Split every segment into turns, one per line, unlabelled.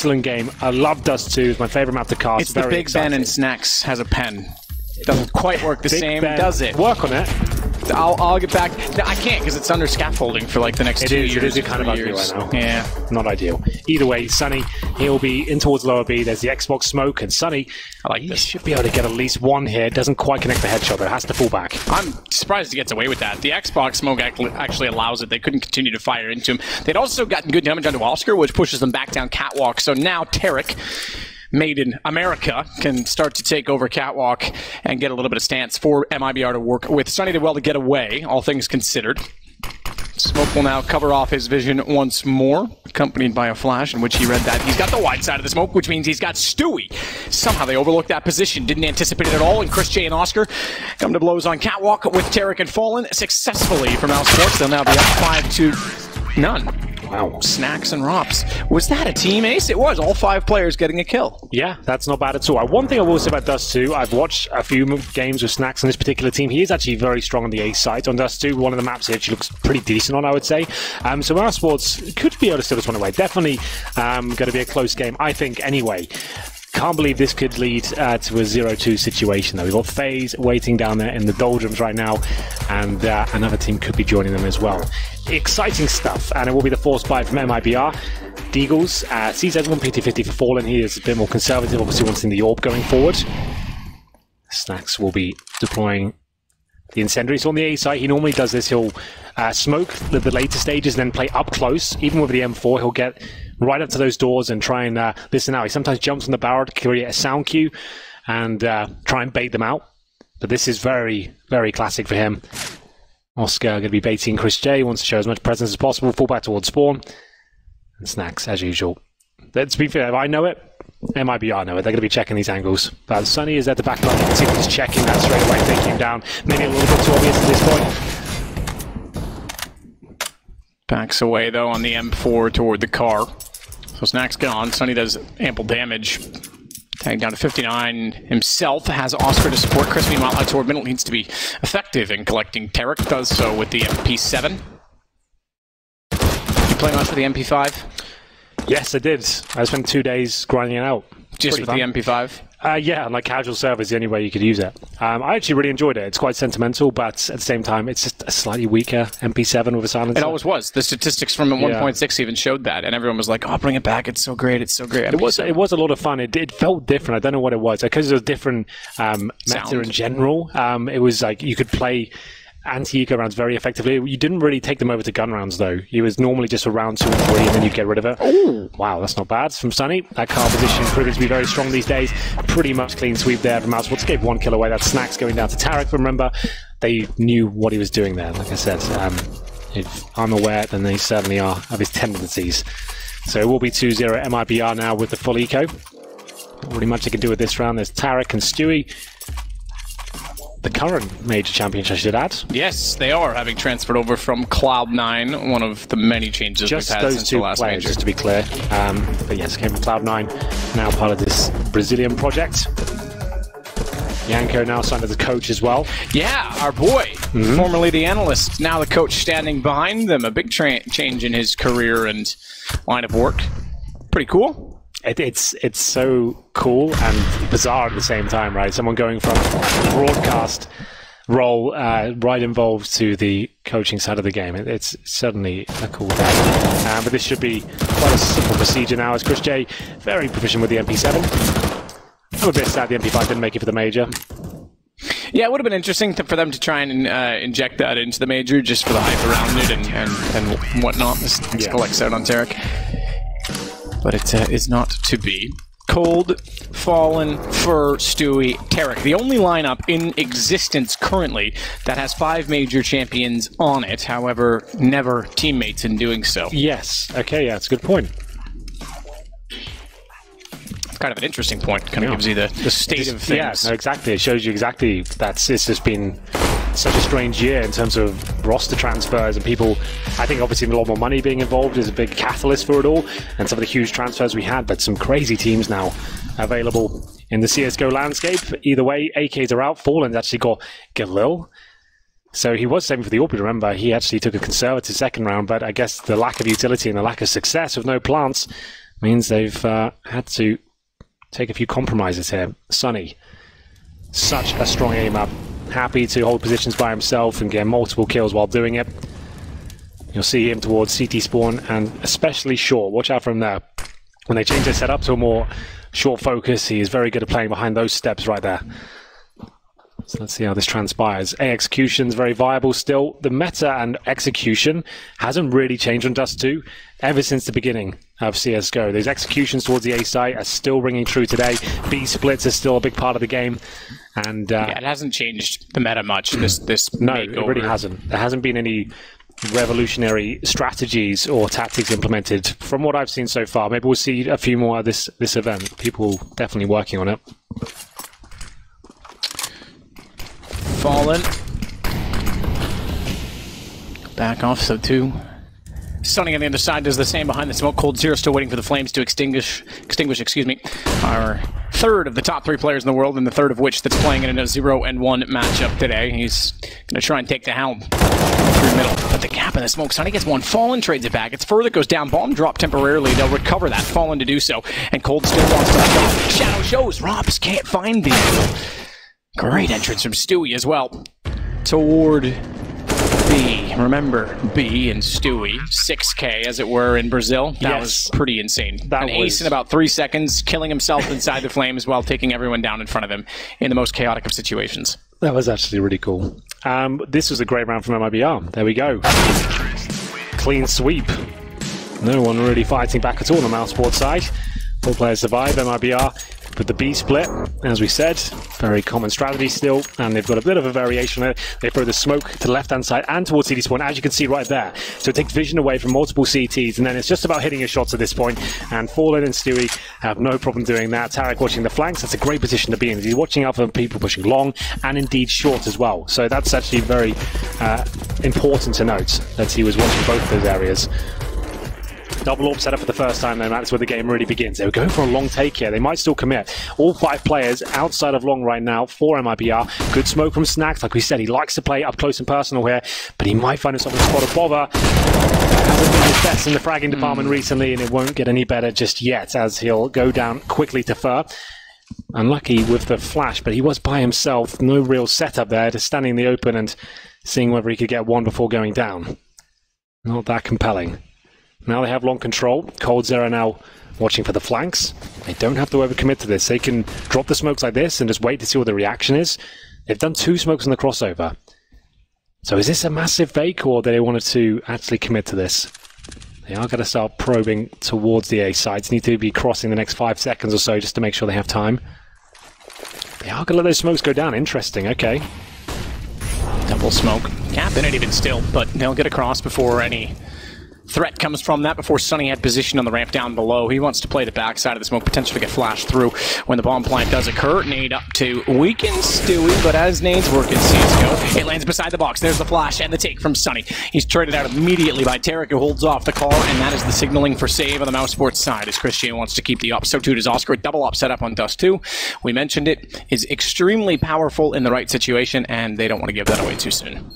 excellent game. I love Dust 2. It's my favorite map to cast.
It's the Big Ben and Snacks has a pen. Doesn't quite work the same, does it?
Work on it.
I'll get back. No, I can't because it's under scaffolding for like the next 2 years.
It is kind of ugly right now.
Yeah.
Not ideal. Either way, Sunny, he'll be in towards lower B. There's the Xbox smoke, and Sunny, he should be able to get at least one here. Doesn't quite connect the headshot, but has to fall back.
I'm surprised he gets away with that. The Xbox smoke actually allows it. They couldn't continue to fire into him. They'd also gotten good damage onto Oscar, which pushes them back down Catwalk. So now Tarek, made in America, can start to take over Catwalk and get a little bit of stance for Mibr to work with. Sunny did well to get away, all things considered. Smoke will now cover off his vision once more, accompanied by a flash in which he read that he's got the wide side of the smoke, which means he's got Stewie. Somehow they overlooked that position, didn't anticipate it at all, and Chris J and Oscar come to blows on Catwalk with Tarek and Fallen successfully for Mousesports. They'll now be up 5-0. Wow. Snacks and Rops. Was that a team ace? It was. All 5 players getting a kill.
Yeah, that's not bad at all. One thing I will say about Dust 2, I've watched a few games with Snacks on this particular team. He is actually very strong on the ace side. On Dust 2, one of the maps he actually looks pretty decent on, I would say. So Mousesports could be able to steal this one away. Definitely going to be a close game, I think, anyway. Can't believe this could lead to a 0-2 situation, though. We've got FaZe waiting down there in the doldrums right now, and another team could be joining them as well. Exciting stuff, and it will be the force buy from Mibr. Deagles sees as 1 PT50 for Fallen. He is a bit more conservative, obviously wanting the AWP going forward. Snacks will be deploying the incendiary. So on the A side, he normally does this. He'll smoke the later stages, then play up close. Even with the M4, he'll get right up to those doors and try and listen out. He sometimes jumps on the barrel to create a sound cue and try and bait them out. But this is very, very classic for him. Oscar going to be baiting Chris J. Wants to show as much presence as possible. Fall back towards spawn. And Snacks, as usual. To be fair, if I know it, Mibr know it. They're going to be checking these angles. But Sunny is at the back line. You can see he's checking that straight away, taking him down. Maybe a little bit too obvious at this point.
Backs away, though, on the M4 toward the car. So Snacks gone. Sunny does ample damage. Tagged down to 59 himself. Has Oscar to support. Chris, meanwhile, out toward middle, needs to be effective in collecting Tarek. Does so with the MP7. You play much with the MP5?
Yes, I did. I spent 2 days grinding it out.
Just with the MP5?
Yeah, on like casual servers, the only way you could use it. I actually really enjoyed it. It's quite sentimental, but at the same time, it's just a slightly weaker MP7 with a silencer.
It always was. The statistics from 1.6 even showed that, and everyone was like, "Oh, bring it back! It's so great! It's so great!"
MP7. It was a lot of fun. It felt different. I don't know what it was because it was different meta in general. It was like you could play anti-eco rounds very effectively. You didn't really take them over to gun rounds, though. It was normally just a round 2 and 3, and then you'd get rid of it. Ooh. Wow, that's not bad from Sunny. That car position proving to be very strong these days. Pretty much clean sweep there from Mousesports. Gave 1 kill away. That's Snacks going down to Tarek. Remember, they knew what he was doing there. Like I said, if I'm aware, then they certainly are of his tendencies. So it will be 2-0 Mibr now with the full eco. Not really much they can do with this round. There's Tarek and Stewie. The current major championship, I should add.
Yes, they are, having transferred over from Cloud9, one of the many changes we've had since the last major.
Just to be clear. But yes, came from Cloud9, now part of this Brazilian project. Yanko now signed as a coach as well.
Yeah, our boy, formerly the analyst, now the coach standing behind them. A big change in his career and line of work. Pretty cool.
It's so cool and bizarre at the same time, right? Someone going from the broadcast role right involved to the coaching side of the game. It's certainly a cool thing. But this should be quite a simple procedure now, as Chris J, very proficient with the MP7. I'm a bit sad the MP5 didn't make it for the major.
Yeah, it would have been interesting for them to try and inject that into the major just for the hype around it and whatnot. This collects out on Tarek. But it is not to be. Cold, Fallen, Fur, Stewie, Tarek. The only lineup in existence currently that has 5 major champions on it, however, never teammates in doing so.
Yes. Okay, yeah, that's a good point.
It's kind of an interesting point. Kind of gives you the state of things.
Yeah, no, exactly. It shows you exactly that it's just been such a strange year in terms of roster transfers and people. I think obviously a lot more money being involved is a big catalyst for it all, and some of the huge transfers we had, but some crazy teams now available in the CSGO landscape. Either way, AKs are out. Fallen's actually got Galil. So he was saving for the AWP, remember. He actually took a conservative second round, but I guess the lack of utility and the lack of success with no plants Means they've had to take a few compromises here. Sunny, such a strong aim up. Happy to hold positions by himself and get multiple kills while doing it. You'll see him towards CT spawn, and especially short. Watch out from there. When they change their setup to a more short focus, he is very good at playing behind those steps right there. So let's see how this transpires. A execution's very viable still. The meta and execution hasn't really changed on Dust 2 ever since the beginning of CSGO. Those executions towards the A site are still ringing true today. B splits are still a big part of the game. And
yeah, it hasn't changed the meta much. This
no,
makeover.
It really hasn't. There hasn't been any revolutionary strategies or tactics implemented from what I've seen so far. Maybe we'll see a few more of this event. People definitely working on it.
Fallen. Back off, so too. Sunny on the other side does the same behind the smoke. Cold Zero still waiting for the flames to extinguish, excuse me, our third of the top 3 players in the world, and the third of which that's playing in a 0-1 matchup today. He's going to try and take the helm through middle. But the gap in the smoke. Sunny gets one. Fallen trades it back. It's further, goes down. Bomb drop temporarily. They'll recover that. Fallen to do so. And Cold still wants to shot. Shadow shows. Robs can't find the great entrance from Stewie as well. Toward B. Remember, B and Stewie. 6K, as it were, in Brazil. That was pretty insane. An ace in about 3 seconds, killing himself inside the flames while taking everyone down in front of him in the most chaotic of situations.
That was actually really cool. This was a great round from MIBR. There we go. Clean sweep. No one really fighting back at all on the Mousesports side. 4 players survive. MIBR with the B split, as we said, very common strategy still, and they've got a bit of a variation on it. They throw the smoke to the left-hand side and towards CT spawn, as you can see right there. So it takes vision away from multiple CTs, and then it's just about hitting your shots at this point. And Fallen and Stewie have no problem doing that. Tarek watching the flanks, that's a great position to be in. He's watching out for people pushing long and indeed short as well. So that's actually very important to note that he was watching both those areas. Double AWP set up for the first time, then that's where the game really begins. They were going for a long take here. They might still commit. All 5 players outside of long right now for MIBR. Good smoke from Snacks. Like we said, he likes to play up close and personal here, but he might find himself in a spot of bother. Hasn't been his best in the fragging department recently, and it won't get any better just yet, as he'll go down quickly to Fur. Unlucky with the flash, but he was by himself. No real setup there, just standing in the open and seeing whether he could get one before going down. Not that compelling. Now they have long control. Cold Zero now watching for the flanks. They don't have to overcommit to this. They can drop the smokes like this and just wait to see what the reaction is. They've done 2 smokes on the crossover. So is this a massive fake, or do they wanted to actually commit to this? They are going to start probing towards the A sides. Need to be crossing the next 5 seconds or so just to make sure they have time. They are going to let those smokes go down. Interesting. Okay.
Double smoke. Cap in it even still, but they'll get across before any threat comes from that, before Sunny had position on the ramp down below. He wants to play the backside of the smoke, potentially get flashed through when the bomb plant does occur. Nade up to weaken Stewie, but as nades work in CSGO, it lands beside the box. There's the flash and the take from Sunny. He's traded out immediately by Tarek, who holds off the call, and that is the signaling for save on the Mousesports side, as Christian wants to keep the up. So too does Oscar. Double up setup on Dust 2. We mentioned it is extremely powerful in the right situation, and they don't want to give that away too soon.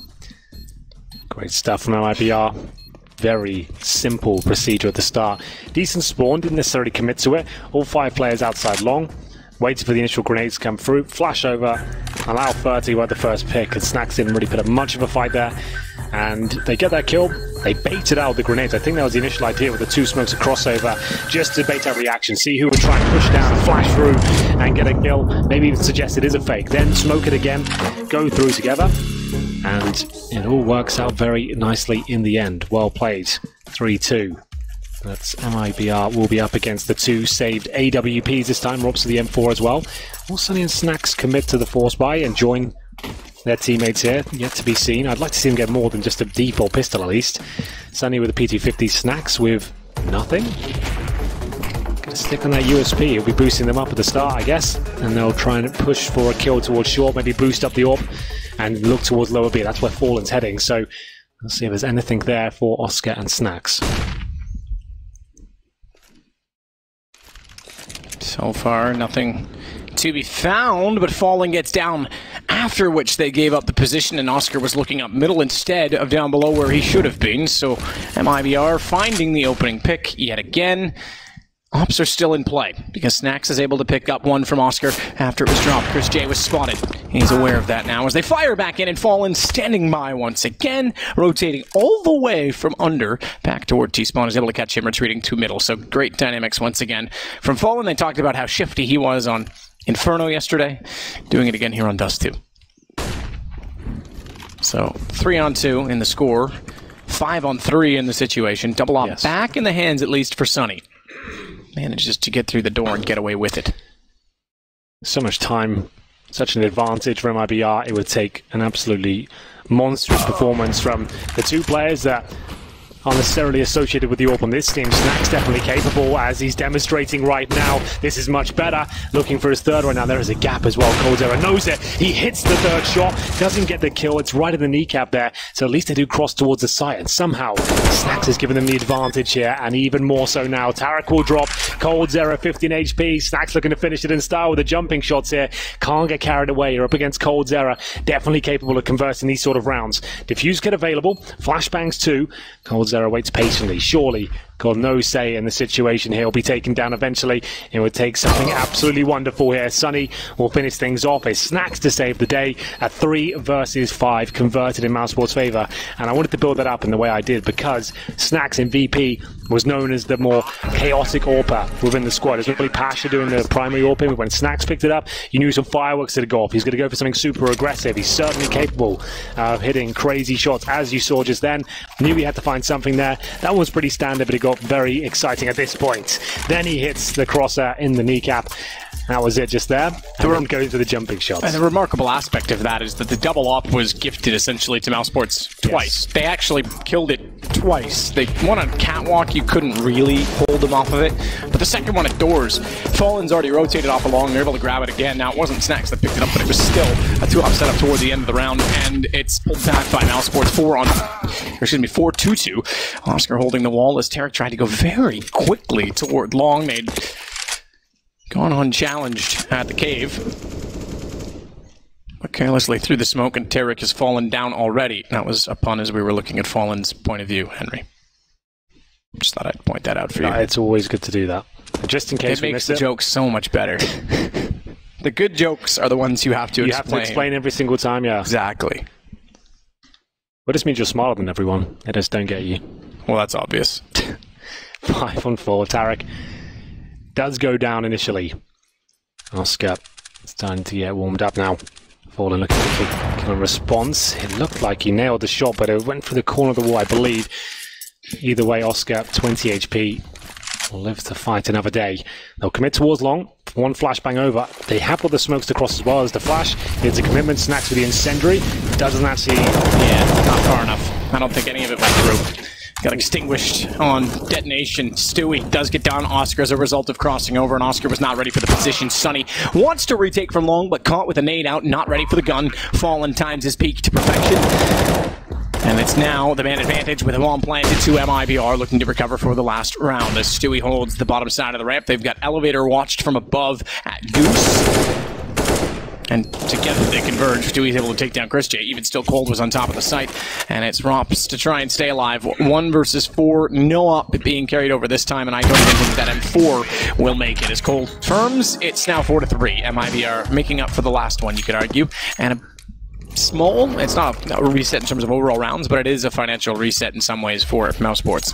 Great stuff from MIBR. Very simple procedure at the start. Decent spawn, didn't necessarily commit to it. All 5 players outside long. Waited for the initial grenades to come through. Flash over. Allow 30 with the first pick. And Snacks didn't really put up much of a fight there. And they get that kill. They baited out the grenades. I think that was the initial idea with the 2 smokes of crossover. Just to bait out reaction. See who would try and push down and flash through and get a kill. Maybe even suggest it is a fake. Then smoke it again. Go through together. And it all works out very nicely in the end. Well played. 3-2. That's MIBR will be up against the 2 saved AWPs this time. Robs to the M4 as well. Will Sunny and Snacks commit to the force buy and join their teammates here? Yet to be seen. I'd like to see them get more than just a default pistol at least. Sunny with a P250, Snacks with nothing. Gonna stick on that USP. He'll be boosting them up at the start, I guess. And they'll try and push for a kill towards short, maybe boost up the AWP and look towards lower B. That's where Fallen's heading. So let's see if there's anything there for Oscar and Snacks.
So far, nothing to be found, but Fallen gets down, after which they gave up the position, and Oscar was looking up middle instead of down below where he should have been. So MIBR finding the opening pick yet again. Ops are still in play because Snacks is able to pick up one from Oscar after it was dropped. Chris J was spotted. He's aware of that now as they fire back in, and Fallen standing by once again, rotating all the way from under back toward T-Spawn. Is able to catch him retreating to middle. So great dynamics once again from Fallen. They talked about how shifty he was on Inferno yesterday, doing it again here on Dust 2. So 3-on-2 in the score, 5-on-3 in the situation. Double op back in the hands at least for Sunny. Manages to get through the door and get away with it.
So much time, such an advantage for MIBR. It would take an absolutely monstrous performance from the two players that aren't necessarily associated with the AWP on this team. Snack's definitely capable, as he's demonstrating right now. This is much better. Looking for his third right now. There is a gap as well. coldzera knows it. He hits the third shot. Doesn't get the kill. It's right in the kneecap there. So at least they do cross towards the site. And somehow, Snacks has given them the advantage here. And even more so now. Tarek will drop. coldzera 15 HP. Snacks looking to finish it in style with the jumping shots here. Can't get carried away. You're up against coldzera. Definitely capable of converting these sort of rounds. Diffuse kit available. Flashbangs too. coldzera waits patiently. Surely got no say in the situation here. He'll be taken down eventually. It would take something absolutely wonderful here. Sunny will finish things off. It's Snacks to save the day at 3 versus 5, converted in Mousesports' favor. And I wanted to build that up in the way I did because Snacks in VP was known as the more chaotic AWPer within the squad. It was really Pasha doing the primary AWPing. When Snacks picked it up, you knew some fireworks to go off. He's going to go for something super aggressive. He's certainly capable of hitting crazy shots, as you saw just then. Knew he had to find something there. That one was pretty standard, but it got very exciting at this point. Then he hits the crosser in the kneecap. That was it just there. And then goes to the jumping shots.
And the remarkable aspect of that is that the double op was gifted essentially to Mousesports twice. Yes. They actually killed it twice. They won on catwalk, you couldn't really hold them off of it. But the second one at doors, Fallen's already rotated off along, they're able to grab it again. Now it wasn't Snacks that picked it up, but it was still a 2-op setup toward the end of the round, and it's pulled back by Mousesports 4-2-2. Oscar holding the wall as Tarek tried to go very quickly toward long. They'd gone unchallenged at the cave, but carelessly through the smoke, and Tarek has fallen down already. That was upon as we were looking at Fallen's point of view, Henry. Just thought I'd point that out for you.
It's always good to do that, just in case we miss it.
It makes the jokes so much better. The good jokes are the ones you have to explain.
You have to explain every single time, yeah.
Exactly.
Well, this means you're smarter than everyone. They just don't get you.
Well, that's obvious.
5-on-4. Tarek does go down initially. Oscar starting to get warmed up now. Fallen looking for the kill and response. It looked like he nailed the shot, but it went for the corner of the wall, I believe. Either way, Oscar, 20 HP, will live to fight another day. They'll commit towards long. One flashbang over. They have got the smokes to cross as well as the flash. It's a commitment. Snacks with the incendiary. Doesn't actually...
Yeah, not far enough. I don't think any of it went through. Got extinguished on detonation. Stewie does get down Oscar as a result of crossing over, and Oscar was not ready for the position. Sunny wants to retake from long, but caught with a nade out, not ready for the gun. Fallen times his peak to perfection. And it's now the man advantage with a bomb planted to MIBR, looking to recover for the last round. As Stewie holds the bottom side of the ramp, they've got Elevator watched from above at Goose. And together they converge. Stewie's able to take down Chris J. Even still, Cold was on top of the site. And it's Rops to try and stay alive. 1 versus 4. No op being carried over this time. And I don't even think that M4 will make it. As Cold firms, it's now 4-3. MIBR making up for the last one, you could argue. And a small, it's not a reset in terms of overall rounds, but it is a financial reset in some ways for Mousesports.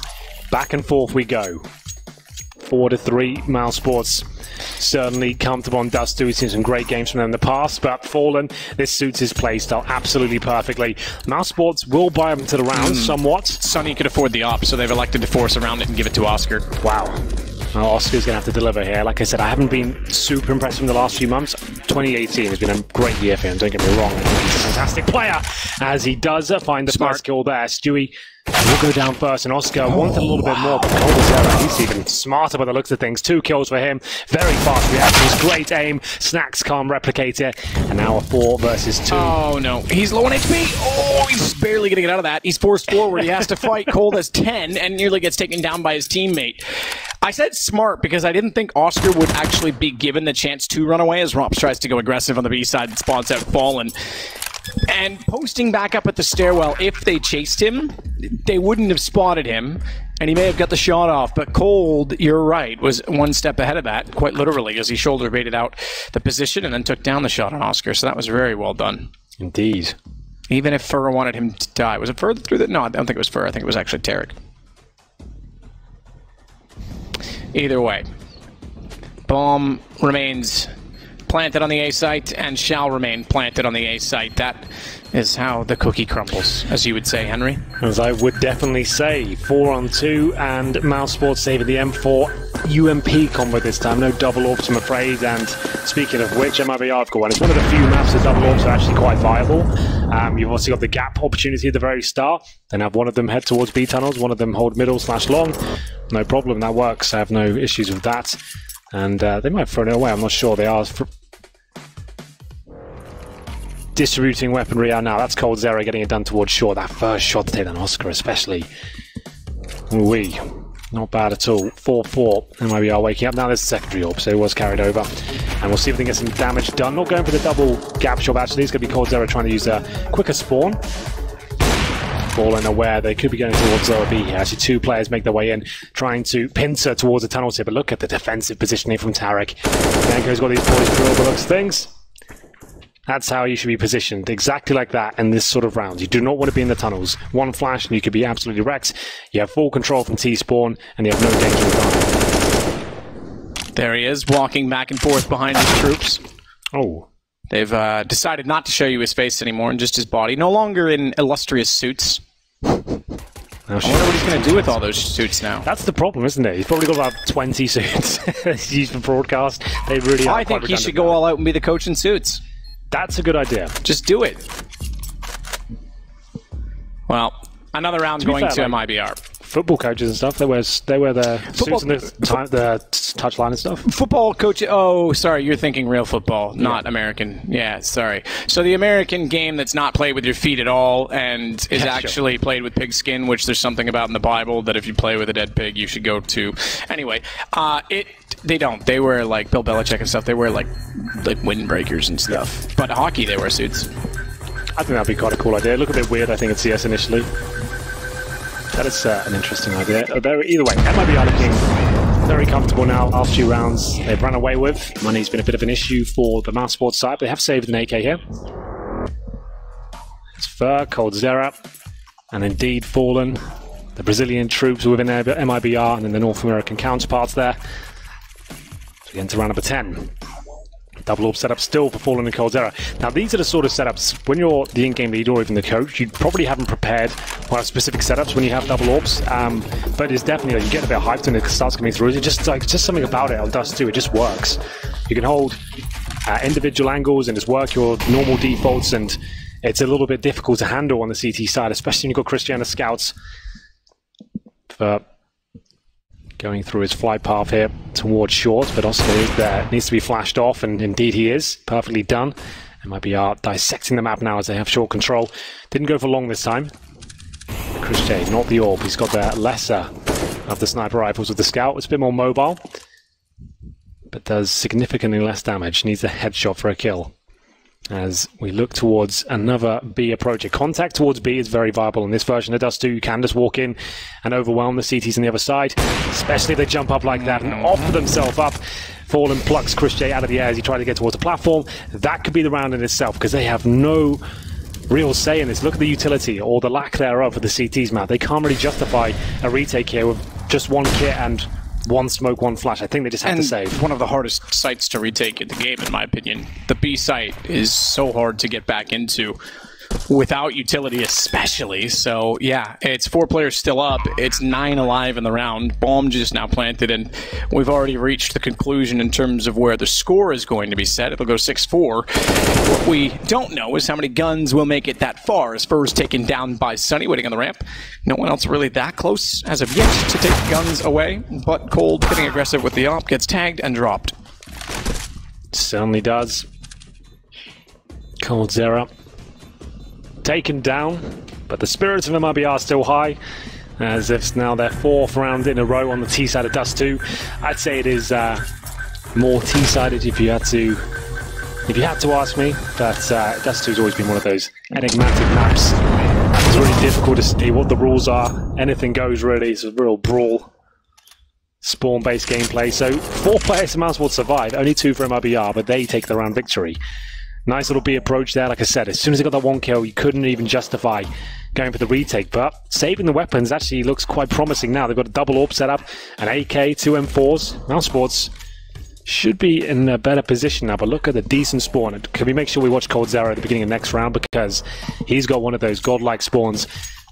Back and forth we go. 4-3, Mousesports. Certainly comfortable on Dust 2. We've seen some great games from them in the past, but Fallen, this suits his playstyle absolutely perfectly. Mousesports will buy him to the round somewhat.
Sunny could afford the op, so they've elected to force around it and give it to Oscar.
Wow. Well, Oscar's going to have to deliver here. Like I said, I haven't been super impressed in the last few months. 2018 has been a great year for him, don't get me wrong. I think he's a fantastic player, as he does find the first kill there. Stewie will go down first, and Oscar wanted a little bit more, but coldzera, he's even smarter by the looks of things. 2 kills for him. Very fast reactions, great aim. Snacks can't replicate it. And now a 4 versus 2.
Oh, no. He's low on HP. Oh, he's barely going to get out of that. He's forced forward. He has to fight. Cold has 10 and nearly gets taken down by his teammate. I said smart because I didn't think Oscar would actually be given the chance to run away as Rops tries to go aggressive on the B side and spots out Fallen. And posting back up at the stairwell, if they chased him, they wouldn't have spotted him, and he may have got the shot off. But Cold, you're right, was one step ahead of that, quite literally, as he shoulder baited out the position and then took down the shot on Oscar. So that was very well done.
Indeed.
Even if Fur wanted him to die. Was it Fur that threw that? No, I don't think it was Fur. I think it was actually Tarek. Either way, bomb remains planted on the A site and shall remain planted on the A site. That is how the cookie crumbles, as you would say, Henry.
As I would definitely say. 4-on-2, and Mousesports saving the M4 UMP combo this time. No double orbs, I'm afraid. And speaking of which, Mibr have got one. It's one of the few maps that double orbs are actually quite viable. You've also got the gap opportunity at the very start. Then have one of them head towards B tunnels, one of them hold middle/long. No problem, that works. I have no issues with that. And they might have thrown it away, I'm not sure. They are distributing weaponry out now. That's Cold Zero getting it done towards shore. That first shot to take that Oscar, especially. Ooh-wee. Not bad at all. 4-4. Mibr waking up. Now there's a secondary orb, so it was carried over. And we'll see if they can get some damage done. Not going for the double gap shot, actually. It's going to be Cold Zero trying to use a quicker spawn. Fallen aware they could be going towards Zero B here. Actually, two players make their way in, trying to pincer towards the tunnels here. But look at the defensive positioning from Tarek. Yanko's got these boys through all the looks things. That's how you should be positioned, exactly like that in this sort of round. You do not want to be in the tunnels. One flash and you could be absolutely wrecked. You have full control from T-spawn and you have no danger of dying.
There he is, walking back and forth behind his troops.
Oh.
They've decided not to show you his face anymore and just his body. No longer in illustrious suits. I wonder what he's going to do with all those suits now.
That's the problem, isn't it? He's probably got about 20 suits he's used for broadcast. They really are.
I think he should go all out and be the coach in suits.
That's a good idea.
Just do it. Well, another round going to Mibr.
Football coaches and stuff, they wear the suits and the touchline and stuff.
Football coach. Oh, sorry, you're thinking real football, not American. Yeah, sorry. So the American game that's not played with your feet at all and is actually played with pig skin, which there's something about in the Bible that if you play with a dead pig, you should go to. Anyway, they don't. They wear like Bill Belichick and stuff. They wear like windbreakers and stuff. But hockey, they wear suits.
I think that'd be quite a cool idea. Look a bit weird, I think, at CS initially. That is an interesting idea. Either way, Mibr are looking very comfortable now. Last few rounds they've run away with. Money's been a bit of an issue for the Mousesports side, but they have saved an AK here. It's Fur, Cold Zera, and indeed Fallen. The Brazilian troops within Mibr, and then the North American counterparts there. So we get into round number 10. Double orb setup still for Fallen and Cold Zera. Now, these are the sort of setups, when you're the in-game leader or even the coach, you probably haven't prepared for specific setups when you have double orbs. But it's definitely, you get a bit hyped when it starts coming through. It's just something about it on Dust 2, it just works. You can hold individual angles and just work your normal defaults, and it's a little bit difficult to handle on the CT side, especially when you've got Christiana scouts for going through his flight path here towards short, but Oscar is there. Needs to be flashed off, and indeed he is. Perfectly done. And Mibr dissecting the map now as they have short control. Didn't go for long this time. Christian, not the orb. He's got the lesser of the sniper rifles with the scout. It's a bit more mobile, but does significantly less damage. Needs a headshot for a kill. As we look towards another B approach. A contact towards B is very viable in this version of Dust 2. You can just walk in and overwhelm the CTs on the other side, especially if they jump up like that and offer themselves up. Fallen plucks Chris J out of the air as he tried to get towards the platform. That could be the round in itself, because they have no real say in this. Look at the utility, or the lack thereof, of the CTs map. They can't really justify a retake here with just one kit and one smoke, one flash. I think they just have to save.
One of the hardest sites to retake in the game, in my opinion. The B site is so hard to get back into without utility, especially. So yeah, it's 4 players still up. It's 9 alive in the round. Bomb just now planted, and we've already reached the conclusion in terms of where the score is going to be set. It'll go 6-4. What we don't know is how many guns will make it that far. As Fur's taken down by Sunny, waiting on the ramp. No one else really that close as of yet to take guns away, but Cold getting aggressive with the op, gets tagged and dropped.
Certainly does. Cold Zera taken down, but the spirits of Mibr are still high, as it's now their 4th round in a row on the T side of Dust 2. I'd say it is more T-sided if you had to If you had to ask me, Dust 2 has always been one of those enigmatic maps. It's really difficult to see what the rules are. Anything goes, really. It's a real brawl. Spawn-based gameplay. So 4 players from Mousesports survive. Only 2 for MIBR, but they take the round victory. Nice little B approach there. Like I said, as soon as he got that 1 kill, you couldn't even justify going for the retake. But saving the weapons actually looks quite promising now. They've got a double AWP setup, an AK, 2 M4s. Mousesports should be in a better position now, but look at the decent spawn. Can we make sure we watch coldzera at the beginning of next round, because he's got one of those godlike spawns.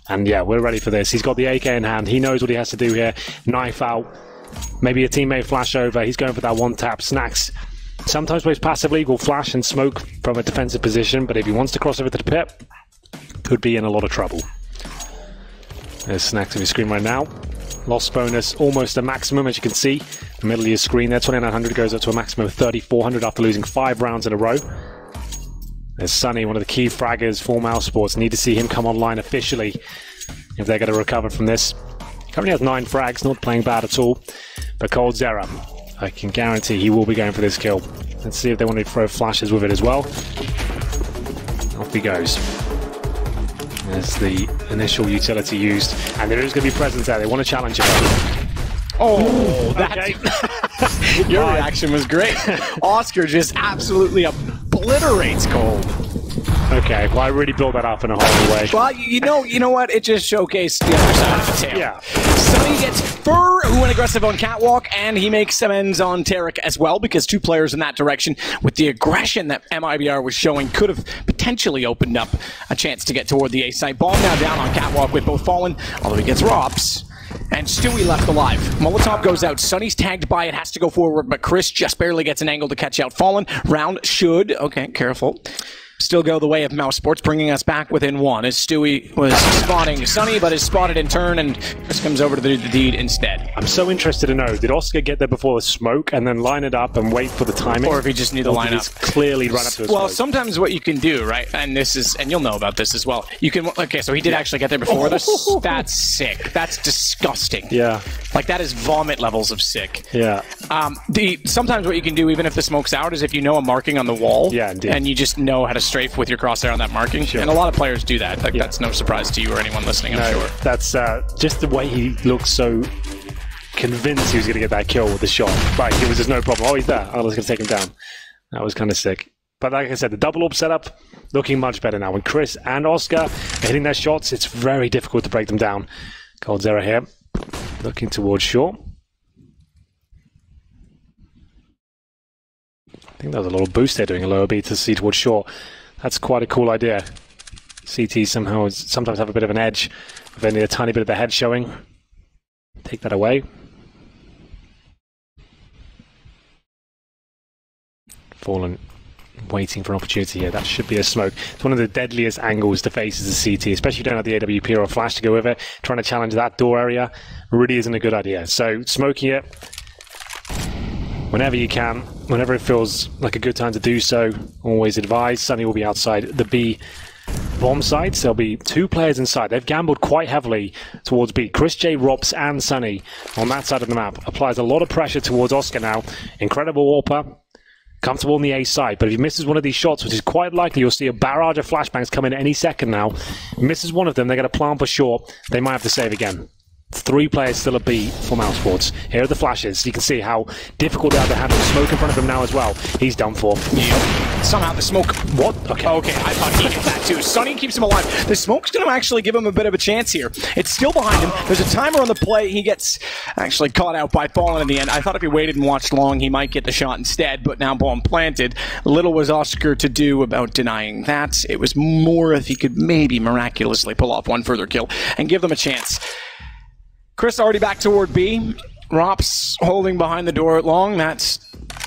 And yeah, we're ready for this. He's got the AK in hand. He knows what he has to do here. Knife out. Maybe a teammate flash over. He's going for that 1 tap. Snacks sometimes plays passively, will flash and smoke from a defensive position, but if he wants to cross over to the pit, could be in a lot of trouble. There's Snacks on your screen right now. Loss bonus almost a maximum, as you can see. The middle of your screen there, 2900 goes up to a maximum of 3400 after losing 5 rounds in a row. There's Sunny, one of the key fraggers for Mousesports. Need to see him come online officially if they're going to recover from this. Currently has 9 frags, not playing bad at all. But coldzera, I can guarantee he will be going for this kill. Let's see if they want to throw flashes with it as well. Off he goes. There's the initial utility used, and there is going to be presence there. They want to challenge him.
Oh, that your reaction was great. Oscar just absolutely obliterates Cold.
Okay, well, I really built that up in a horrible way.
Well, you know what? It just showcased the other side of the tail.
Yeah.
Sunny gets Fur, who went aggressive on Catwalk, and he makes amends on Tarek as well, because 2 players in that direction, with the aggression that MIBR was showing, could have potentially opened up a chance to get toward the A site. Bomb now down on Catwalk with both Fallen, although he gets Rops. And Stewie left alive. Molotov goes out. Sunny's tagged by it, has to go forward, but Chris just barely gets an angle to catch out Fallen. Round should, okay, careful, still go the way of Mousesports, bringing us back within 1 as Stewie was spotting Sunny, but is spotted in turn, and Chris comes over to the deed instead.
I'm so interested to know, did Oscar get there before the smoke and then line it up and wait for the timing?
Or if he just knew the lineup.
He's clearly run up to his
Well,
smoke.
sometimes what you can do, right, and you'll know about this as well, you can, okay, so he did actually get there before this. That's sick. That's disgusting.
Yeah.
Like, that is vomit levels of sick.
Yeah.
Sometimes what you can do, even if the smoke's out, is if you know a marking on the wall,
yeah, indeed,
and you just know how to strafe with your crosshair on that marking. Sure. And a lot of players do that. Like, that's no surprise to you or anyone listening, I'm sure.
That's just the way he looked so convinced he was going to get that kill with the shot. Like, it was just no problem. Oh, he's there. Oh, let's take him down. That was kind of sick. But like I said, the double AWP setup looking much better now. When Chris and Oscar are hitting their shots, it's very difficult to break them down. coldzera here, looking towards short. I think that was a little boost there, doing a lower B to see towards short. That's quite a cool idea. CT sometimes have a bit of an edge, with only a tiny bit of the head showing. Take that away. Fallen waiting for an opportunity here. That should be a smoke. It's one of the deadliest angles to face as a CT, especially if you don't have the AWP or a flash to go with it. Trying to challenge that door area really isn't a good idea. So smoking it whenever you can, whenever it feels like a good time to do so, always advise. Sunny will be outside the B bomb sites. There'll be 2 players inside. They've gambled quite heavily towards B. Chris J, Rops, and Sunny on that side of the map. Applies a lot of pressure towards Oscar now. Incredible AWPer. Comfortable on the A side, but if he misses one of these shots, which is quite likely, you'll see a barrage of flashbangs come in any second now. If he misses one of them, they're going to plant for short. They might have to save again. 3 players still at B for Mousesports. Here are the flashes. You can see how difficult they are to handle. Smoke in front of him now as well. He's done for.
Yeah. Somehow the smoke...
What? Okay.
Okay, I thought he did that too. Sunny keeps him alive. The smoke's going to actually give him a bit of a chance here. It's still behind him. There's a timer on the play. He gets actually caught out by Fallen in the end. I thought if he waited and watched long, he might get the shot instead, but now bomb planted. Little was Oscar to do about denying that. It was more if he could maybe miraculously pull off one further kill and give them a chance. Chris already back toward B. Rops holding behind the door long. That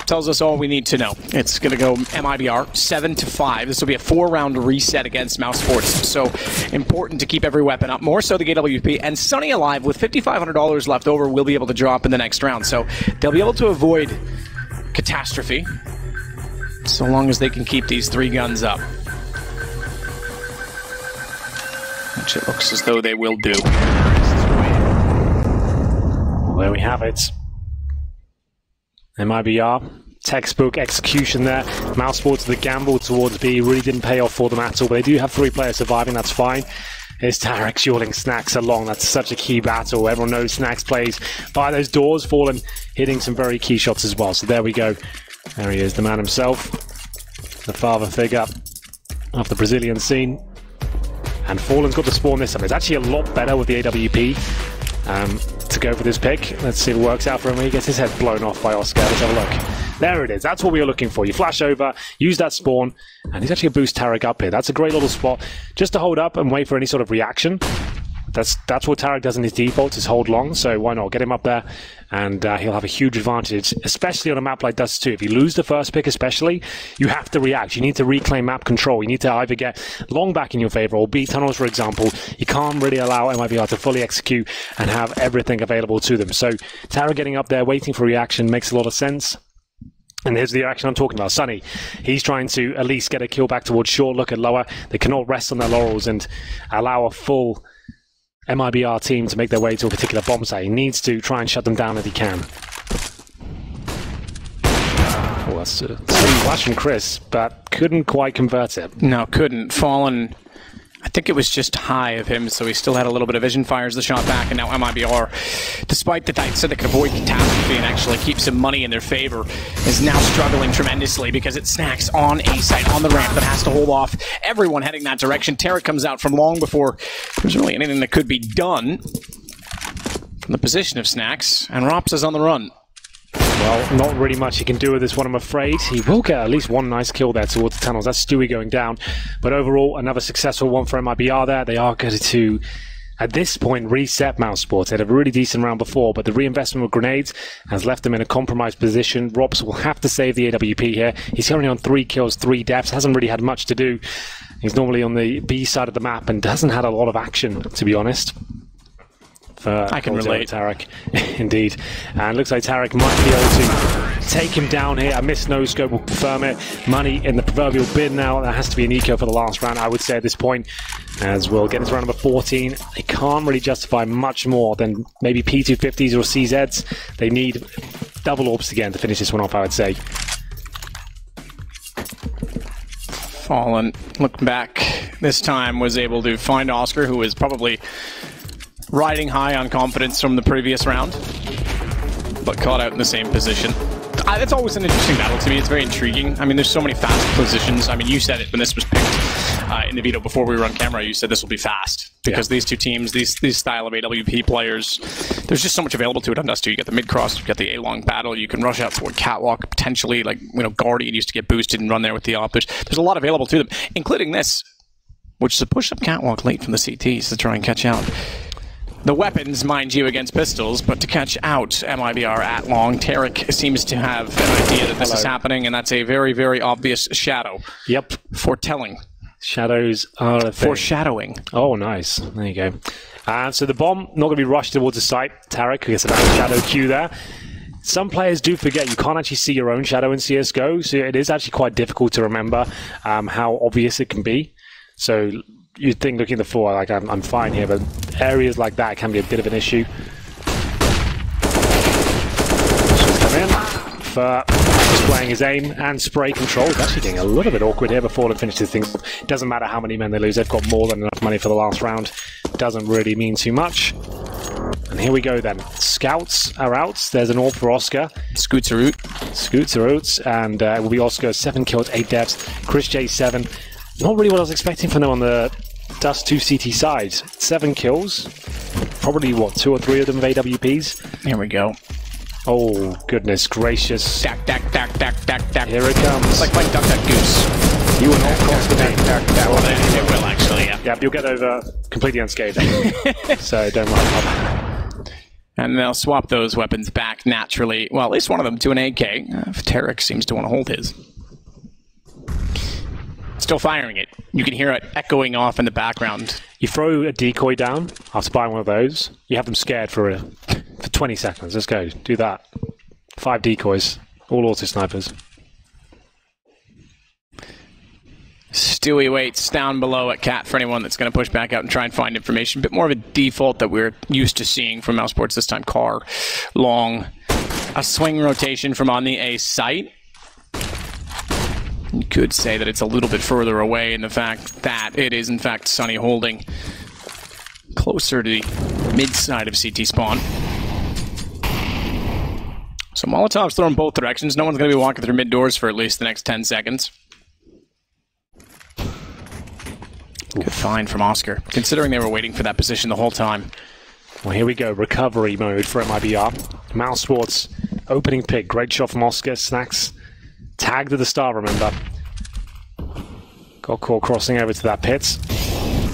tells us all we need to know. It's going to go MIBR 7-5. This will be a 4-round reset against Mousesports. So important to keep every weapon up. More so the AWP. And Sunny alive with $5,500 left over will be able to drop in the next round. So they'll be able to avoid catastrophe so long as they can keep these 3 guns up. Which it looks as though they will do.
There we have it. MIBR textbook execution there. Mousesports, the gamble towards B really didn't pay off for them at all, but they do have 3 players surviving, that's fine. Here's Tarek shielding Snacks along. That's such a key battle. Everyone knows Snacks plays by those doors. Fallen hitting some very key shots as well. So there we go. There he is, the man himself. The father figure of the Brazilian scene. And Fallen's got to spawn this time. It's actually a lot better with the AWP to go for this pick. Let's see if it works out for him. He gets his head blown off by Oscar. Let's have a look. There it is. That's what we were looking for. You flash over, use that spawn, and he's actually going to boost Tarek up here. That's a great little spot just to hold up and wait for any sort of reaction. That's what Tarek does in his default, is hold long, so why not? Get him up there, and he'll have a huge advantage, especially on a map like Dust 2. If you lose the first pick especially, you have to react. You need to reclaim map control. You need to either get long back in your favor or B tunnels, for example. You can't really allow Mibr to fully execute and have everything available to them. So Tarek getting up there, waiting for reaction makes a lot of sense. And here's the action I'm talking about. Sunny, he's trying to at least get a kill back towards short, look at lower. They cannot rest on their laurels and allow a full Mibr team to make their way to a particular bomb site. He needs to try and shut them down if he can. Oh, that's a flash from Chris, but couldn't quite convert it.
No, couldn't. Fallen, I think it was just high of him, so he still had a little bit of vision, fires the shot back, and now Mibr, despite the tight set that can avoid catastrophe and actually keep some money in their favor, is now struggling tremendously because it Snacks on A site, on the ramp, that has to hold off everyone heading that direction. Tarek comes out from long before there's really anything that could be done from the position of Snacks, and Rops is on the run.
Well, not really much he can do with this one, I'm afraid. He will get at least one nice kill there towards the tunnels. That's Stewie going down. But overall, another successful one for Mibr there. They are going to, at this point, reset Mousesports. They had a really decent round before, but the reinvestment of grenades has left them in a compromised position. Rops will have to save the AWP here. He's currently on 3 kills, 3 deaths. Hasn't really had much to do. He's normally on the B side of the map and hasn't had a lot of action, to be honest.
I can relate.
Tarek, indeed. And looks like Tarek might be able to take him down here. A missed no scope will confirm it. Money in the proverbial bin now. That has to be an eco for the last round, I would say, at this point. As we'll get into round number 14. They can't really justify much more than maybe P250s or CZs. They need double orbs again to finish this one off, I would say.
Fallen, looking back, this time was able to find Oscar, who was probably riding high on confidence from the previous round, but caught out in the same position. It's always an interesting battle to me. It's very intriguing. I mean, there's so many fast positions. I mean, you said it when this was picked in the video before we were on camera. You said this will be fast because these two teams, these style of AWP players, there's just so much available to it on Dust 2. You get the mid-cross, you get the A-long battle, you can rush out toward Catwalk, potentially, like, you know, Guardian used to get boosted and run there with the op. There's a lot available to them, including this, which is a push-up Catwalk late from the CTs to try and catch out the weapons, mind you, against pistols, but to catch out Mibr at long. Tarek seems to have an idea that this is happening, and that's a very, very obvious shadow.
Yep.
Foretelling.
Shadows are a thing.
Foreshadowing.
Oh, nice. There you go. So the bomb, not going to be rushed towards the site. Tarek gets a shadow Q there. Some players do forget you can't actually see your own shadow in CSGO, so it is actually quite difficult to remember how obvious it can be. So you'd think looking at the floor, like, I'm fine here, but areas like that can be a bit of an issue. Should come in for displaying his aim and spray control. It's actually getting a little bit awkward here before they finish this thing. It doesn't matter how many men they lose, they've got more than enough money for the last round. Doesn't really mean too much. And here we go then. Scouts are out. There's an AWP for Oscar.
Scoots are out.
Scoots are out. And it will be Oscar, 7 kills, 8 deaths. Chris J, 7. Not really what I was expecting from them on the Dust 2 CT side. 7 kills. Probably, what, 2 or 3 of them with AWPs?
Here we go.
Oh, goodness gracious.
Dack, dack, dack, dack, dack, dack.
Here it comes.
It's like playing Duck, Duck, Goose.
You will not cross the name.
Well, it will, actually, yeah.
Yeah, you'll get over completely unscathed. So don't worry about that.
And they'll swap those weapons back naturally. Well, at least one of them to an AK. Tarek seems to want to hold his. Still firing it. You can hear it echoing off in the background.
You throw a decoy down after buying one of those. You have them scared for 20 seconds. Let's go. Do that. 5 decoys. All auto snipers.
Stewie waits down below at Cat for anyone that's going to push back out and try and find information. A bit more of a default that we're used to seeing from Mousesports this time. Car, long, a swing rotation from on the A site. You could say that it's a little bit further away in the fact that it is, in fact, Sunny holding closer to the mid-side of CT spawn. So Molotov's throwing both directions. No one's going to be walking through mid doors for at least the next 10 seconds. Good find from Oscar, considering they were waiting for that position the whole time.
Well, here we go. Recovery mode for Mibr. Mousesports opening pick. Great shot from Oscar. Snacks tagged to the star, remember. Got caught crossing over to that pit.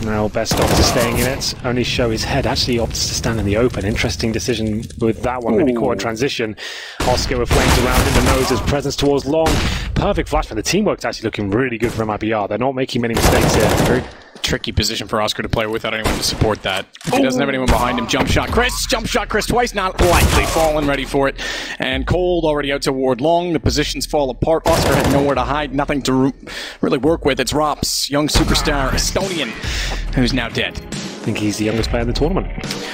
Now best off to staying in it. Only show his head. Actually opts to stand in the open. Interesting decision with that one. Maybe caught in transition. Oscar with flames around in the nose. His presence towards long. Perfect flash, but the teamwork's actually looking really good for Mibr. They're not making many mistakes here.
Very tricky position for Oscar to play without anyone to support that. If he doesn't have anyone behind him, jump shot Chris twice, not likely. Fallen, ready for it. And Cold already out toward long. The positions fall apart. Oscar had nowhere to hide, nothing to really work with. It's Rops, young superstar, Estonian, who's now dead.
I think he's the youngest player in the tournament.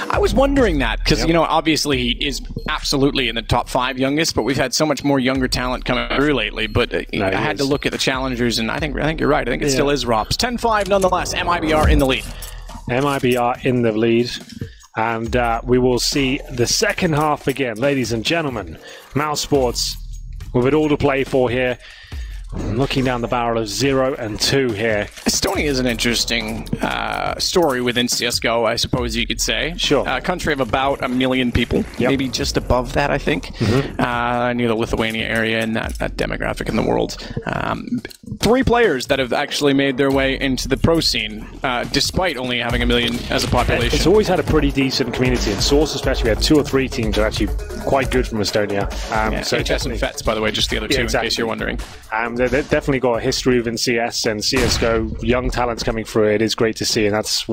I was wondering that, because, you know, obviously he is absolutely in the top 5 youngest, but we've had so much more younger talent coming through lately. But I had to look at the challengers, and I think you're right. I think it still is Rops. 10-5 nonetheless. Mibr in the lead.
Mibr in the lead. And we will see the second half begin. Ladies and gentlemen, Mousesports with it all to play for here. Looking down the barrel of 0 and 2 here.
Estonia is an interesting story within CSGO, I suppose you could say.
Sure.
Country of about 1 million people, maybe just above that, I think. Near the Lithuania area and that demographic in the world. 3 players that have actually made their way into the pro scene, despite only having 1 million as a population.
It's always had a pretty decent community. In Source especially, we had 2 or 3 teams that are actually quite good from Estonia.
So HS and FETs, by the way, just the other 2, in case you're wondering.
They've definitely got a history within CS and CSGO. Young talents coming through. It is great to see, and that's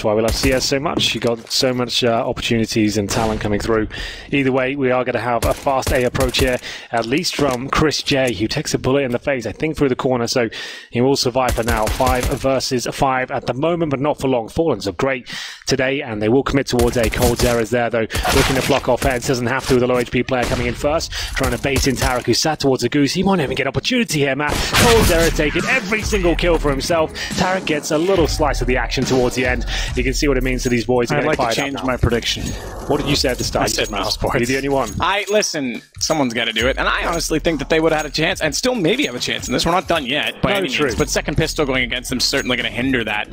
why we love CS so much. You got so much opportunities and talent coming through. Either way, we are going to have a fast A approach here, at least from Chris J, who takes a bullet in the face, I think, through the corner, so he will survive for now. 5 versus 5 at the moment, but not for long. Fallens are great today, and they will commit towards A. Cold's errors there, though, looking to block off heads. Doesn't have to with a low HP player coming in first, trying to bait in Tarek, who sat towards a goose. He won't even get opportunity here, Matt. Cold's error taking every single kill for himself. Tarek gets a little slice of the action towards the end. You can see what it means to these boys.
I'd like to change my prediction.
What did you say at the start?
I said Mousesports.
You're the only one.
Listen, someone's got to do it, and I honestly think that they would have had a chance, and still maybe have a chance in this. We're not done yet by any means, but second pistol going against them is certainly going to hinder that.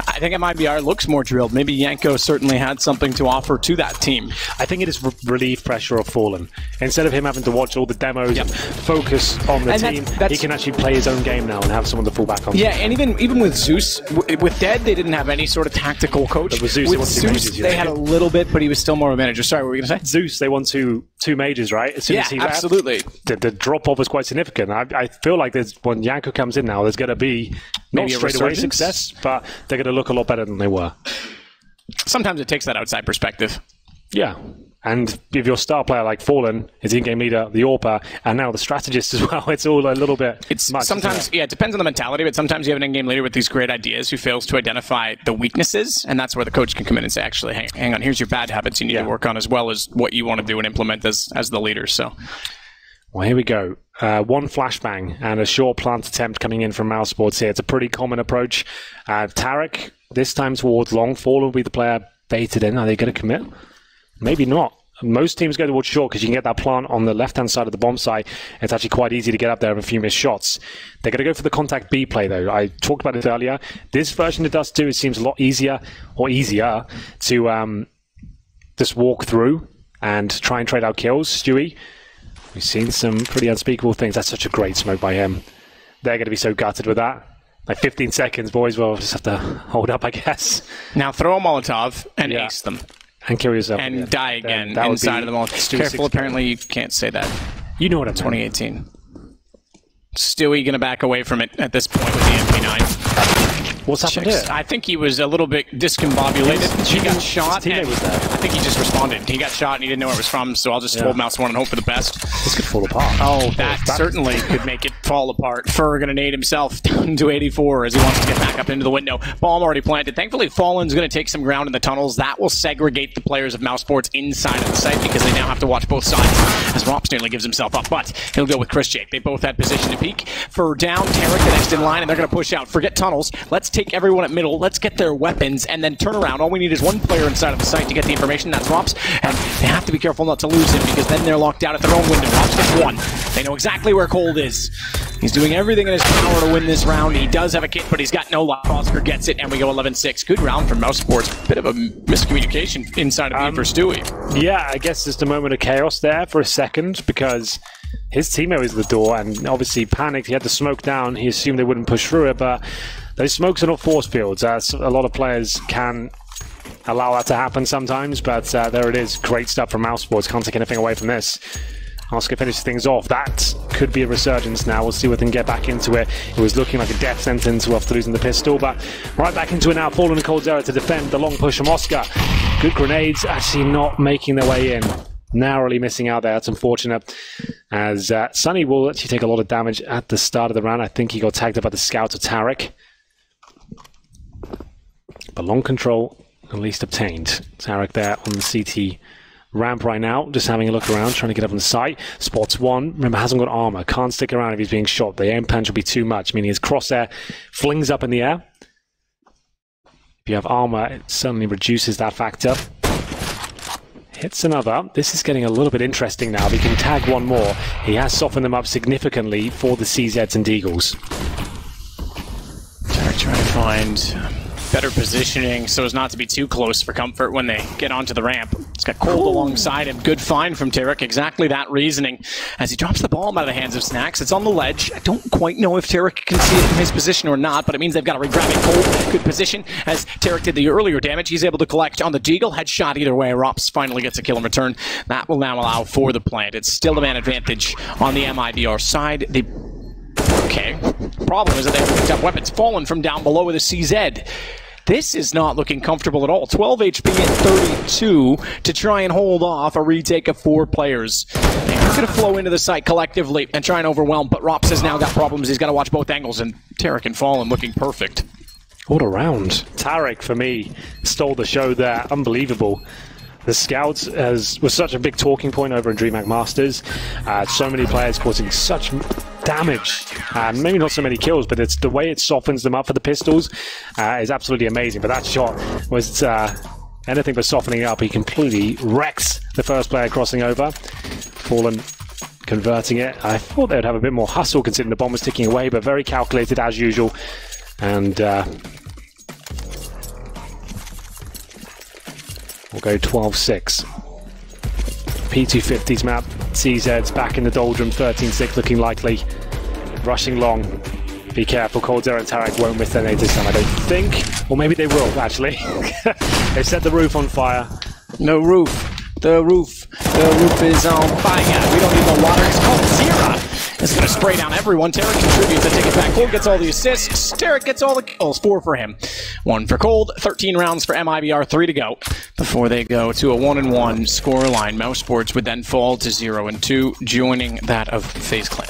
I think Mibr looks more drilled. Maybe Yanko certainly had something to offer to that team.
I think it is relief pressure of Fallen. Instead of him having to watch all the demos and focus on the team, he can actually play his own game now and have someone to fall back on.
Yeah, and even with Zeus, with Dead, they didn't have any sort of tactical coach.
But with Zeus,
they had a little bit, but he was still more of a manager. Sorry, what were we going to say?
Zeus, they won two majors, right? As soon as he left,
absolutely.
The drop-off was quite significant. I feel like when Yanko comes in now, there's going to be not straight away success, but they're going to look a lot better than they were.
Sometimes it takes that outside perspective.
Yeah. And if your star player like Fallen, his in-game leader, the AWPer, and now the strategist as well, it's all a little bit much.
Sometimes, it depends on the mentality, but sometimes you have an in-game leader with these great ideas who fails to identify the weaknesses, and that's where the coach can come in and say, actually, hang on, here's your bad habits you need to work on, as well as what you want to do and implement as the leader. So,
well, here we go. 1 flashbang and a short plant attempt coming in from Mousesports here. It's a pretty common approach. Tarek, this time towards long. Fallen will be the player baited in. Are they going to commit? Maybe not. Most teams go towards short because you can get that plant on the left-hand side of the bomb site. It's actually quite easy to get up there with a few missed shots. They're going to go for the contact B play, though. I talked about it earlier. This version of Dust 2, it seems a lot easier to just walk through and try and trade out kills. Stewie, we've seen some pretty unspeakable things. That's such a great smoke by him. They're going to be so gutted with that. Like 15 seconds, boys. We'll just have to hold up, I guess.
Now throw a Molotov and ace them.
And kill yourself.
And die again inside of the Molotov. Careful, apparently you can't say that.
You know what I'm
2018. Stewie going to back away from it at this point with the MP9.
What's happened here?
I think he was a little bit discombobulated. He got shot.
His teammate was there.
I think he just responded. He got shot and he didn't know where it was from, so I'll just hold mouse 1 and hope for the best.
This could fall apart.
Oh, that certainly could make it fall apart. Fur gonna nade himself down to 84 as he wants to get back up into the window. Bomb already planted. Thankfully, Fallen's gonna take some ground in the tunnels. That will segregate the players of Mousesports inside of the site because they now have to watch both sides as Rops nearly gives himself up, but he'll go with Chris Jake. They both had position to peek. Fur down, Tarek the next in line, and they're gonna push out. Forget tunnels. Let's take everyone at middle. Let's get their weapons and then turn around. All we need is one player inside of the site to get the information. That's Rops, and they have to be careful not to lose him because then they're locked out at their own window. Rops gets 1. They know exactly where Cold is. He's doing everything in his power to win this round. He does have a kit, but he's got no luck. Oscar gets it, and we go 11-6. Good round for Mousesports. Bit of a miscommunication inside of me for Stewie.
Yeah, I guess just a moment of chaos there for a second because his teammate was at the door and obviously panicked. He had the smoke down. He assumed they wouldn't push through it, but those smokes are not force fields. A lot of players can allow that to happen sometimes, but there it is. Great stuff from Mousesports. Can't take anything away from this. Oscar finishes things off. That could be a resurgence now. We'll see if we can get back into it. It was looking like a death sentence after losing the pistol, but right back into it now. Fallen and Cold Zero to defend the long push from Oscar. Good grenades, actually not making their way in. Narrowly missing out there. That's unfortunate. As Sunny will actually take a lot of damage at the start of the round. I think he got tagged up by the scout of Tarek. But long control at least obtained. Tarek there on the CT ramp right now, just having a look around, trying to get up on the site. Spots 1. Remember, hasn't got armor. Can't stick around if he's being shot. The aim punch will be too much, meaning his crosshair flings up in the air. If you have armor, it certainly reduces that factor. Hits another. This is getting a little bit interesting now. If he can tag one more, he has softened them up significantly for the CZs and Deagles.
Tarek trying to find better positioning so as not to be too close for comfort when they get onto the ramp. It's got Cold alongside him. Good find from Tarek. Exactly that reasoning as he drops the bomb out of the hands of Snacks. It's on the ledge. I don't quite know if Tarek can see it from his position or not, but it means they've got to re-grab it. Cold, good position. As Tarek did the earlier damage, he's able to collect on the Deagle. Headshot either way. Rops finally gets a kill in return. That will now allow for the plant. It's still a man advantage on the MIBR side. Okay. Problem is that they haven't picked up weapons. Fallen from down below with a CZ. This is not looking comfortable at all. 12 HP at 32 to try and hold off a retake of 4 players. They're going to flow into the site collectively and try and overwhelm, but Rops has now got problems. He's got to watch both angles, and Tarek and Fallen looking perfect.
What a round. Tarek, for me, stole the show there. Unbelievable. The Scouts was such a big talking point over in DreamHack Masters. So many players causing such damage. Maybe not so many kills, but it's the way it softens them up for the pistols is absolutely amazing. But that shot was anything but softening up. He completely wrecks the first player crossing over. Fallen converting it. I thought they would have a bit more hustle considering the bomb was ticking away, but very calculated as usual. And we'll go 12-6. P250's map. CZ's back in the doldrum. 13-6 looking likely. Rushing long. Be careful. Cold Zero and Tarek won't miss their nades this time, I don't think. Or maybe they will, actually. They set the roof on fire.
No roof. The roof is on fire. We don't need no water. It's called Zira. It's going to spray down everyone. Tarek contributes to take it back. Cold gets all the assists. Tarek gets all the kills. 4 for him. 1 for Cold. 13 rounds for MIBR. 3 to go before they go to a 1-1 scoreline. Mousesports would then fall to 0-2, joining that of FaZe Clan.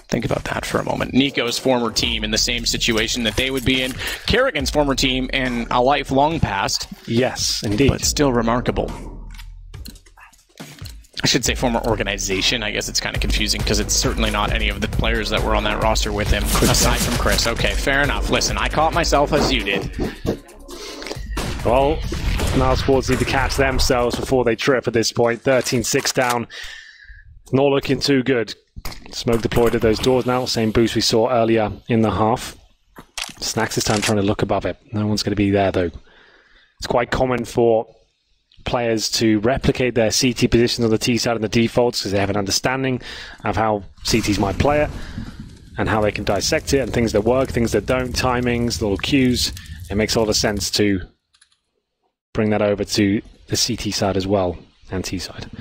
Think about that for a moment. Nico's former team in the same situation that they would be in. Kerrigan's former team in a lifelong past.
Yes, indeed.
But still remarkable. I should say former organization. I guess it's kind of confusing because it's certainly not any of the players that were on that roster with him, aside from Chris. Okay, fair enough. Listen, I caught myself as you did.
Well, Mousesports need to catch themselves before they trip at this point. 13-6 down. Not looking too good. Smoke deployed at those doors now. Same boost we saw earlier in the half. Snacks this time trying to look above it. No one's going to be there, though. It's quite common for players to replicate their CT positions on the T side and the defaults because they have an understanding of how CTs might play it and how they can dissect it and things that work, things that don't, timings, little cues. It makes a lot of sense to bring that over to the CT side as well and T side.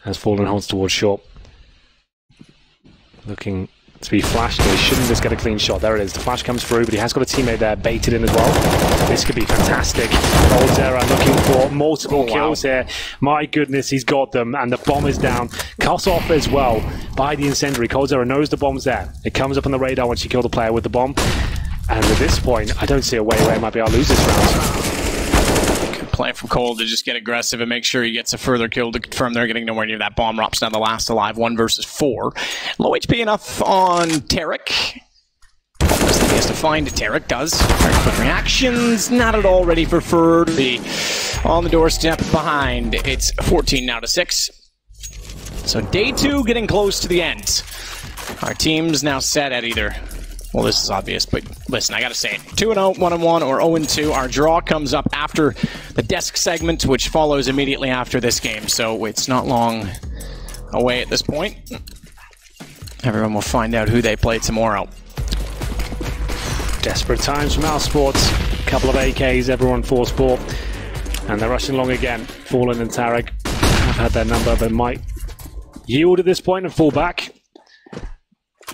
As Fallen holds towards short. Looking to be flashed. He shouldn't just get a clean shot. There it is. The flash comes through, but he has got a teammate there baited in as well. This could be fantastic. coldzera looking for multiple kills here. My goodness, he's got them, and the bomb is down. Cut off as well by the incendiary. coldzera knows the bomb's there. It comes up on the radar once you kill the player with the bomb. And at this point, I don't see a way where he might be able to lose this round.
Play from Cold to just get aggressive and make sure he gets a further kill to confirm they're getting nowhere near that bomb. Rop's now the last alive, 1 versus 4. Low HP enough on Tarek. He has to find Tarek, does. Very quick reactions, not at all ready for Furby. On the doorstep behind. It's 14 now to 6. So day 2 getting close to the end. Our team's now set at either... Well, this is obvious, but listen, I gotta say it. 2-0, 1-1, or 0-2. Our draw comes up after the desk segment, which follows immediately after this game, so it's not long away at this point. Everyone will find out who they play tomorrow.
Desperate times for Mousesports. A couple of AKs, everyone force ball. And they're rushing along again. Fallen and Tarek have had their number, but might yield at this point and fall back.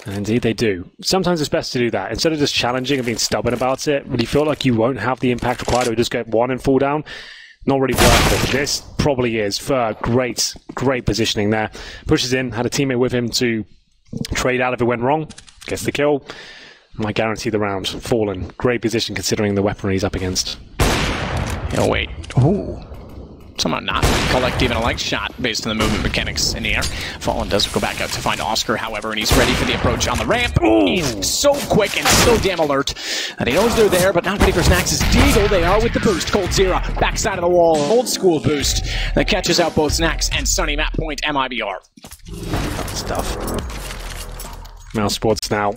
And indeed they do. Sometimes it's best to do that. Instead of just challenging and being stubborn about it, when you feel like you won't have the impact required or just get one and fall down, not really worth it. This probably is. For great positioning there. Pushes in, had a teammate with him to trade out if it went wrong. Gets the kill. Might guarantee the round. Fallen. Great position considering the weaponry he's up against.
Oh, wait. Ooh. Somehow not collect even a leg shot based on the movement mechanics in the air. Fallen does go back out to find Oscar, however, and he's ready for the approach on the ramp. Ooh. He's so quick and so damn alert that he knows they're there, but not ready for Snacks' Deagle. They are with the boost. coldzera, backside of the wall, old school boost that catches out both Snacks and Sunny. Map point, Mibr.
Stuff. Mousesports now.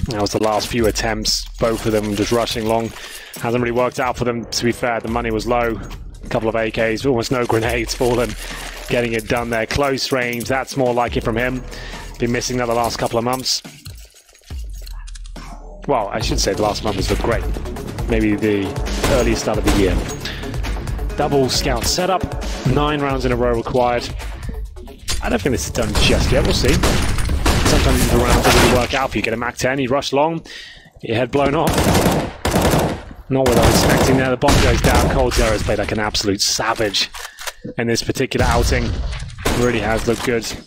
That was the last few attempts. Both of them just rushing long. Hasn't really worked out for them, to be fair. The money was low. A couple of AKs, almost no grenades. Fallen getting it done there. Close range, that's more like it from him. Been missing that the last couple of months. Well, I should say the last month has looked great. Maybe the early start of the year. Double scout setup. 9 rounds in a row required. I don't think this is done just yet. We'll see. Sometimes the rounds don't really work out for you. Get a Mac 10, you rush long, your head blown off. Not what I was expecting there. The bomb goes down. coldzera has played like an absolute savage in this particular outing. Really has looked good. 4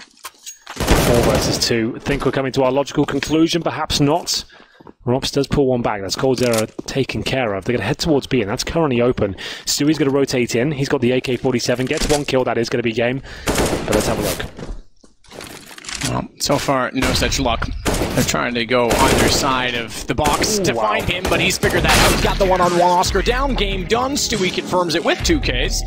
versus 2. I think we're coming to our logical conclusion. Perhaps not. Rops does pull one back. That's coldzera taken care of. They're going to head towards B, and that's currently open. Stewie's going to rotate in. He's got the AK-47. Gets 1 kill. That is going to be game. But let's have a look.
Well, so far, no such luck. They're trying to go underside of the box to find him, but he's figured that out. He's got the one-on-one. Oscar down. Game done. Stewie confirms it with 2 Ks.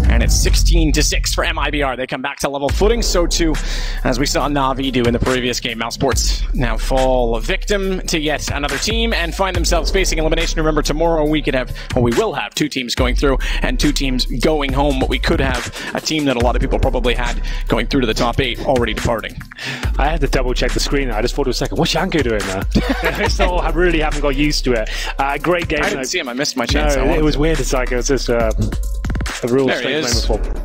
And it's 16-6 for Mibr. They come back to level footing. So too, as we saw Na'Vi do in the previous game. Mousesports now fall victim to yet another team and find themselves facing elimination. Remember, tomorrow we could have, well, we will have 2 teams going through and 2 teams going home, but we could have a team that a lot of people probably had going through to the top 8 already departing.
I had to double check the screen. I just thought it was a second. What's Yanko doing there? I really haven't got used to it. Great game.
I didn't see him. I missed my chance.
No, it was weird. It's like it was just a real
strange moment for him.